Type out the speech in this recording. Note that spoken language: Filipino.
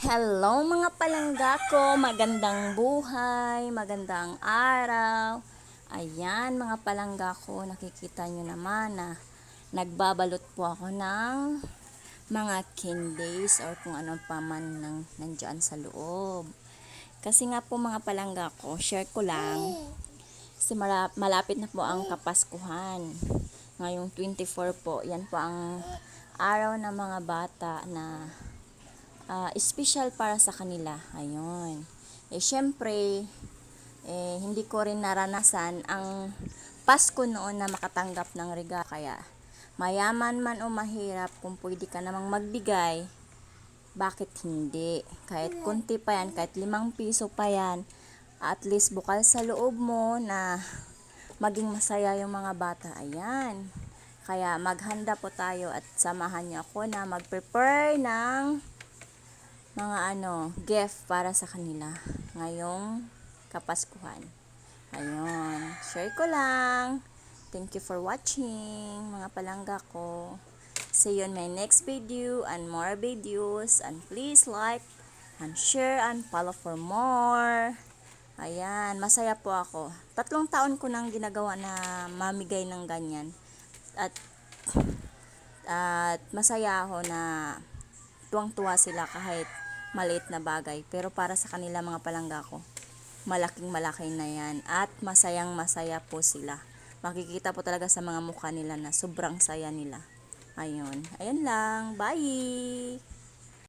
Hello mga palangga ko, magandang buhay, magandang araw. Ayan mga palangga ko, nakikita nyo naman na nagbabalot po ako ng mga candies or kung ano pa man nandyan sa loob. Kasi nga po mga palangga ko, share ko lang, kasi malapit na po ang Kapaskuhan. Ngayong 24 po, yan po ang araw ng mga bata na special para sa kanila. Ayun. Syempre, hindi ko rin naranasan ang Pasko noon na makatanggap ng regalo. Kaya, mayaman man o mahirap, kung pwede ka namang magbigay, bakit hindi? Kahit kunti pa yan, kahit 5 piso pa yan, at least bukal sa loob mo na maging masaya yung mga bata. Ayan. Kaya maghanda po tayo at samahan niyo ako na mag-prepare ng mga gift para sa kanila ngayong Kapaskuhan. Ayun, share ko lang. Thank you for watching, mga palangga ko. See you in my next video and more videos, and please like and share and follow for more. Ayan, masaya po ako. 3 taon ko nang ginagawa na mamigay ng ganyan. At masaya ako na tuwang-tuwa sila kahit maliit na bagay. Pero para sa kanila mga palangga ko, malaking malaki na yan. At masayang masaya po sila. Makikita po talaga sa mga mukha nila na sobrang saya nila. Ayun. Ayan lang. Bye!